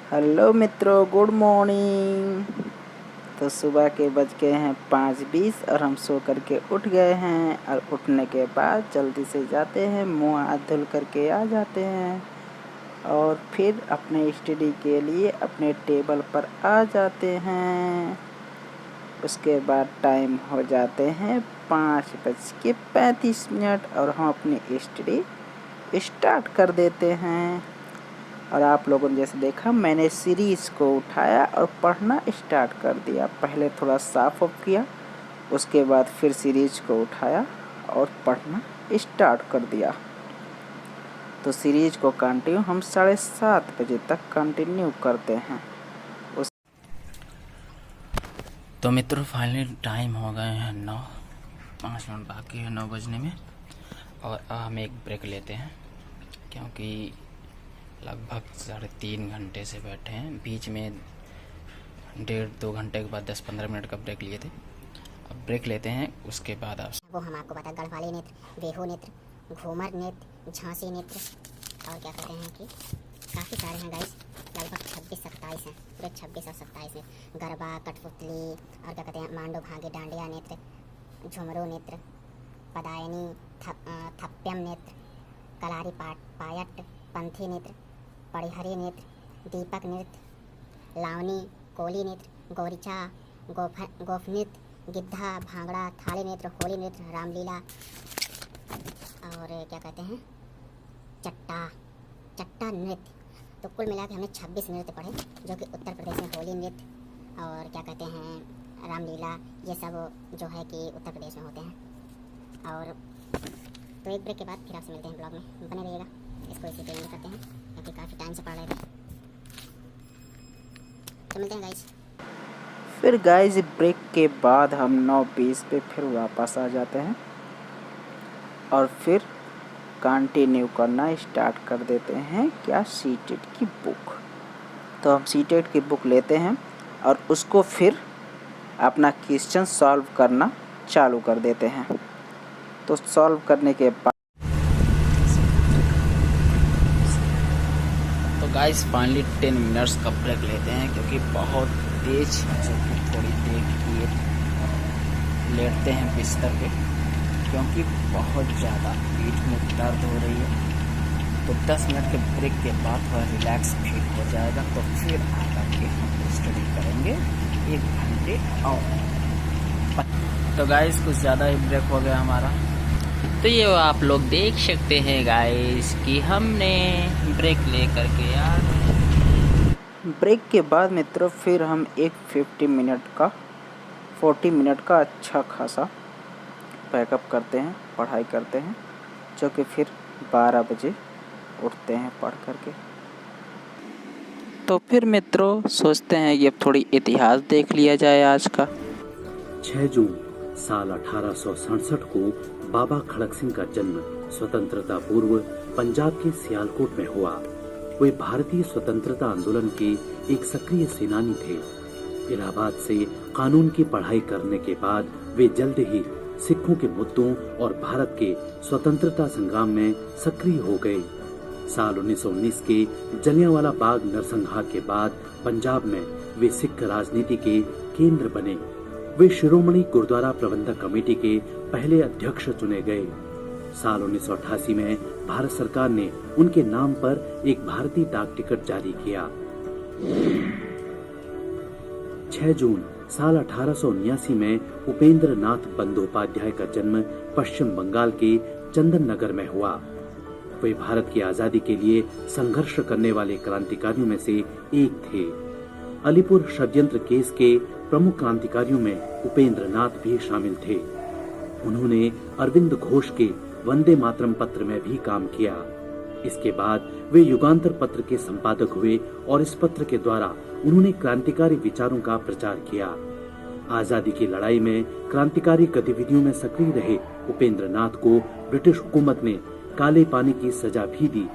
Hello मित्रों, good morning. तो सुबह के बज गए हैं 5:20 और हम सो करके उठ गए हैं। और उठने के बाद जल्दी से जाते हैं, मुँह हाथ धुल करके आ जाते हैं और फिर अपने स्टडी के लिए अपने टेबल पर आ जाते हैं। उसके बाद टाइम हो जाते हैं 5:35 और हम अपनी स्टडी स्टार्ट कर देते हैं। और आप लोगों ने जैसे देखा, मैंने सीरीज़ को उठाया और पढ़ना स्टार्ट कर दिया। पहले थोड़ा साफ ऑफ किया, उसके बाद फिर सीरीज़ को उठाया और पढ़ना स्टार्ट कर दिया। तो सीरीज़ को कंटिन्यू हम 7:30 बजे तक कंटिन्यू करते हैं। तो मित्रों फाइनली टाइम हो गए हैं 9, 5 मिनट बाकी है 9 बजने में। और हम एक ब्रेक लेते हैं क्योंकि लगभग 3.5 घंटे से बैठे हैं। बीच में 1.5-2 घंटे के बाद 10-15 मिनट का ब्रेक लिए थे। अब ब्रेक लेते हैं, उसके बाद वो हम आपको बता गढ़वाली नेत्र, बेहू नेत्र, घूमर नेत्र, झांसी नेत्र और क्या कहते हैं कि काफ़ी सारे हैं गाइस। लगभग 26-27 हैं, पूरे 26 और 27 में गरबा, कठपुतली और क्या कहते हैं मांडो भांगे, डांडिया नेत्र, झुमरू नेत्र, पदायनी, थप्यम नेत्र, कलारी पायट, पंथी नेत्र, पड़िहरी नेत्र, दीपक नृत्य, लावनी, कोली नेत्र, गौरीचा, गोफ नृत्य, गिद्धा, भांगड़ा, थाली नृत्य, होली नृत्य, रामलीला और क्या कहते हैं चट्टा नृत्य। तो कुल मिला के हमने 26 नृत्य पढ़े, जो कि उत्तर प्रदेश में होली नृत्य और क्या कहते हैं रामलीला, ये सब जो है कि उत्तर प्रदेश में होते हैं। और तो एक ब्रेक के बाद फिर आपसे मिलते हैं ब्लॉग में, बने रहिएगा। इसको इसी पे एंड करते हैं क्योंकि काफ़ी टाइम से पढ़ रहे थे। तो मिलते हैं गाइस। फिर गाइस ब्रेक के बाद हम 9:20 पे फिर वापस आ जाते हैं और फिर कंटिन्यू करना स्टार्ट कर देते हैं। क्या सीटेट की बुक। तो हम सीटेट की बुक लेते हैं और उसको फिर अपना क्वेश्चन सॉल्व करना चालू कर देते हैं। तो सॉल्व करने के बाद तो गाइस फाइनली 10 मिनट्स का ब्रेक लेते हैं क्योंकि बहुत तेज थोड़ी देर लिए लेटते हैं बिस्तर पे क्योंकि बहुत ज़्यादा पीठ में दर्द हो रही है। तो 10 मिनट के ब्रेक के बाद थोड़ा रिलैक्स फील हो जाएगा तो फिर आकर के हम स्टडी करेंगे 1 घंटे और। तो गाइस कुछ ज़्यादा ही ब्रेक हो गया हमारा। तो ये आप लोग देख सकते हैं गाइस कि हमने ब्रेक ले करके यार। ब्रेक के बाद मित्रों फिर हम एक 40 मिनट का अच्छा खासा पैकअप करते हैं, पढ़ाई करते हैं, जो कि फिर 12 बजे उठते हैं पढ़ करके। तो फिर मित्रों सोचते हैं ये थोड़ी इतिहास देख लिया जाए आज का। 6 जून साल 1867 को बाबा खड़क सिंह का जन्म स्वतंत्रता पूर्व पंजाब के सियालकोट में हुआ। वे भारतीय स्वतंत्रता आंदोलन के एक सक्रिय सेनानी थे। इलाहाबाद से कानून की पढ़ाई करने के बाद वे जल्द ही सिखों के मुद्दों और भारत के स्वतंत्रता संग्राम में सक्रिय हो गए। साल 1919 के जलियांवाला बाग नरसंहार के बाद पंजाब में वे सिख राजनीति के केंद्र बने। वे शिरोमणि गुरुद्वारा प्रबंधक कमेटी के पहले अध्यक्ष चुने गए। साल 1988 में भारत सरकार ने उनके नाम पर एक भारतीय डाक टिकट जारी किया। 6 जून साल 1879 में उपेंद्र नाथ बंदोपाध्याय का जन्म पश्चिम बंगाल के चंदन नगर में हुआ। वे भारत की आजादी के लिए संघर्ष करने वाले क्रांतिकारियों में से एक थे। अलीपुर षड्यंत्र केस के प्रमुख क्रांतिकारियों में उपेंद्र नाथ भी शामिल थे। उन्होंने अरविंद घोष के वंदे मातरम पत्र में भी काम किया। इसके बाद वे युगांतर पत्र के संपादक हुए और इस पत्र के द्वारा उन्होंने क्रांतिकारी विचारों का प्रचार किया। आजादी की लड़ाई में क्रांतिकारी गतिविधियों में सक्रिय रहे उपेंद्र नाथ को ब्रिटिश हुकूमत ने काले पानी की सजा भी दी।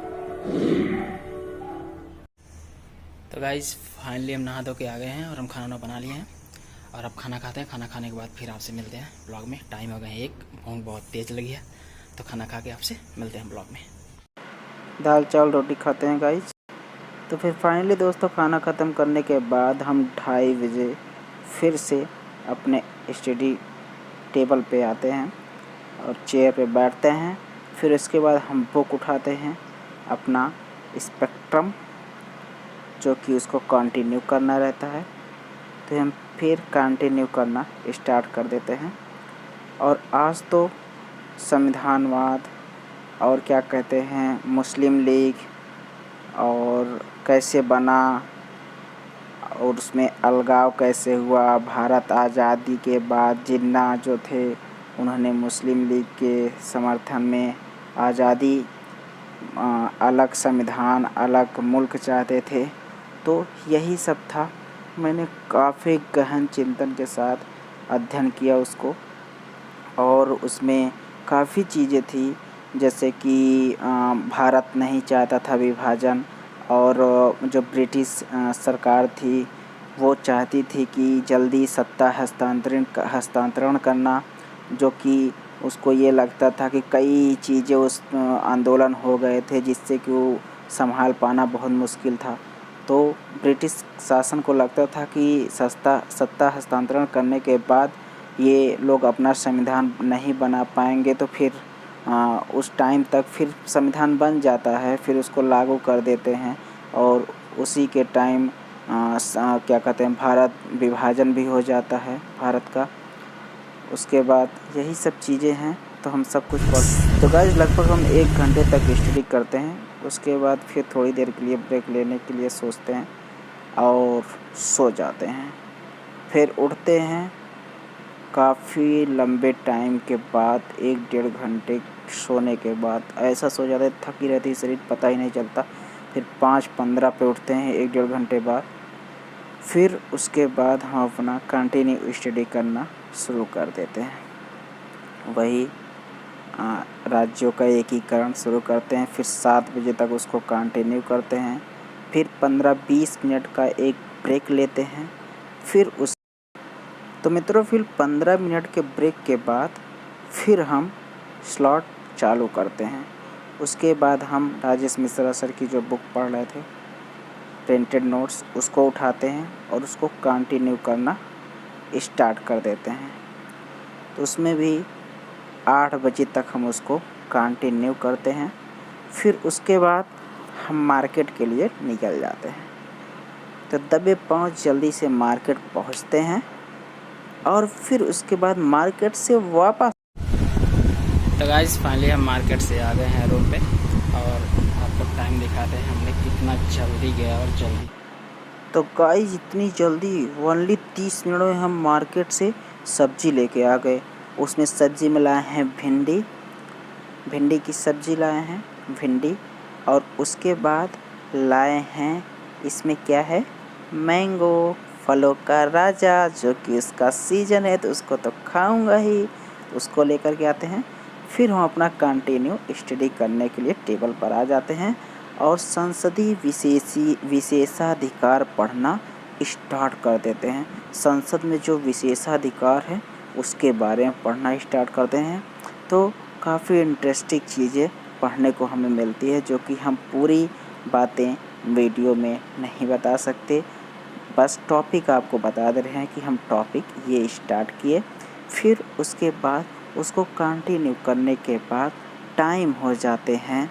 तो गाइस फाइनली हम नहा धो के आ गए हैं और हम खाना बना लिए हैं और अब खाना खाते हैं। खाना खाने के बाद फिर आपसे मिलते हैं ब्लॉग में। टाइम हो गए 1, भूख बहुत तेज लगी है तो खाना खा के आपसे मिलते हैं ब्लॉग में। दाल चावल रोटी खाते हैं गाइस। तो फिर फाइनली दोस्तों खाना ख़त्म करने के बाद हम 2:30 बजे फिर से अपने स्टडी टेबल पे आते हैं और चेयर पे बैठते हैं। फिर उसके बाद हम बुक उठाते हैं अपना स्पेक्ट्रम, जो कि उसको कंटिन्यू करना रहता है। तो हम फिर कंटिन्यू करना स्टार्ट कर देते हैं। और आज तो संविधानवाद और क्या कहते हैं मुस्लिम लीग और कैसे बना और उसमें अलगाव कैसे हुआ, भारत आज़ादी के बाद जिन्ना जो थे उन्होंने मुस्लिम लीग के समर्थन में आज़ादी, अलग संविधान, अलग मुल्क चाहते थे। तो यही सब था। मैंने काफ़ी गहन चिंतन के साथ अध्ययन किया उसको, और उसमें काफ़ी चीज़ें थी जैसे कि भारत नहीं चाहता था विभाजन, और जो ब्रिटिश सरकार थी वो चाहती थी कि जल्दी सत्ता हस्तांतरण करना, जो कि उसको ये लगता था कि कई चीज़ें उस आंदोलन हो गए थे जिससे कि वो संभाल पाना बहुत मुश्किल था। तो ब्रिटिश शासन को लगता था कि सत्ता हस्तांतरण करने के बाद ये लोग अपना संविधान नहीं बना पाएंगे, तो फिर उस टाइम तक फिर संविधान बन जाता है, फिर उसको लागू कर देते हैं और उसी के टाइम क्या कहते हैं भारत विभाजन भी हो जाता है भारत का। उसके बाद यही सब चीज़ें हैं। तो हम सब कुछ तो गाइस लगभग हम 1 घंटे तक स्टडी करते हैं। उसके बाद फिर थोड़ी देर के लिए ब्रेक लेने के लिए सोचते हैं और सो जाते हैं। फिर उठते हैं काफ़ी लंबे टाइम के बाद, 1-1.5 घंटे सोने के बाद। ऐसा सो जाते हैं, थकी रहती शरीर, पता ही नहीं चलता। फिर 5:15 पे उठते हैं 1-1.5 घंटे बाद। फिर उसके बाद हम अपना कंटिन्यू स्टडी करना शुरू कर देते हैं। वही राज्यों का एकीकरण शुरू करते हैं। फिर 7 बजे तक उसको कंटिन्यू करते हैं। फिर 15-20 मिनट का एक ब्रेक लेते हैं। फिर तो मित्रों फिर 15 मिनट के ब्रेक के बाद फिर हम स्लॉट चालू करते हैं। उसके बाद हम राजेश मिश्रा सर की जो बुक पढ़ रहे थे प्रिंटेड नोट्स, उसको उठाते हैं और उसको कंटिन्यू करना स्टार्ट कर देते हैं। तो उसमें भी 8 बजे तक हम उसको कंटिन्यू करते हैं। फिर उसके बाद हम मार्केट के लिए निकल जाते हैं। तो दबे पाँव जल्दी से मार्केट पहुंचते हैं और फिर उसके बाद मार्केट से वापस। तो गाइस फाइनली हम मार्केट से आ गए हैं रोड पे और आपको टाइम दिखाते हैं हमने कितना जल्दी गया और जल्दी। तो गाइस इतनी जल्दी ओनली 30 मिनट में हम मार्केट से सब्जी लेके आ गए। उसमें सब्जी में लाए हैं भिंडी की सब्जी लाए हैं, भिंडी। और उसके बाद लाए हैं इसमें क्या है, मैंगो, फलों का राजा, जो कि उसका सीजन है तो उसको तो खाऊंगा ही। उसको लेकर के आते हैं। फिर हम अपना कंटिन्यू स्टडी करने के लिए टेबल पर आ जाते हैं और संसदीय विशेषाधिकार पढ़ना स्टार्ट कर देते हैं। संसद में जो विशेषाधिकार है उसके बारे में पढ़ना स्टार्ट करते हैं। तो काफ़ी इंटरेस्टिंग चीज़ें पढ़ने को हमें मिलती है, जो कि हम पूरी बातें वीडियो में नहीं बता सकते। बस टॉपिक आपको बता दे रहे हैं कि हम टॉपिक ये स्टार्ट किए। फिर उसके बाद उसको कंटिन्यू करने के बाद टाइम हो जाते हैं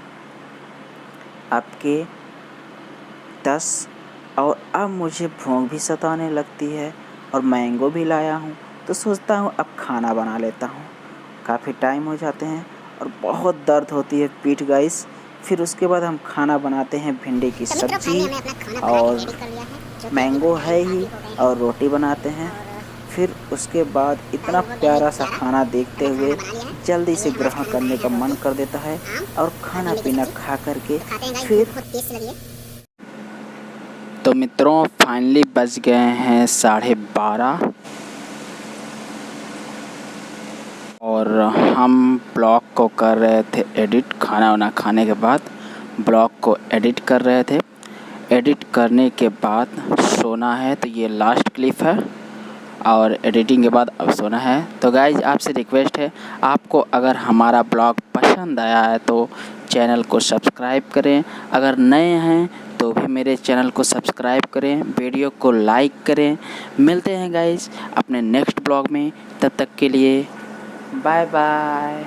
आपके 10। और अब मुझे भूख भी सताने लगती है और मैंगो भी लाया हूँ, तो सोचता हूँ अब खाना बना लेता हूँ। काफ़ी टाइम हो जाते हैं और बहुत दर्द होती है पीठ गाइस। फिर उसके बाद हम खाना बनाते हैं भिंडी की सब्जी और मैंगो है ही, और रोटी बनाते हैं। फिर उसके बाद इतना प्यारा सा खाना देखते हुए जल्दी से ग्रहण करने का मन कर देता है और खाना पीना खा करके फिर। तो मित्रों फाइनली बज गए हैं 12:30 और हम ब्लॉग को कर रहे थे एडिट। खाना वाना खाने के बाद ब्लॉग को एडिट कर रहे थे। एडिट करने के बाद सोना है, तो ये लास्ट क्लिप है और एडिटिंग के बाद अब सोना है। तो गाइज आपसे रिक्वेस्ट है, आपको अगर हमारा ब्लॉग पसंद आया है तो चैनल को सब्सक्राइब करें। अगर नए हैं तो भी मेरे चैनल को सब्सक्राइब करें, वीडियो को लाइक करें। मिलते हैं गाइस अपने नेक्स्ट ब्लॉग में, तब तक के लिए बाय बाय।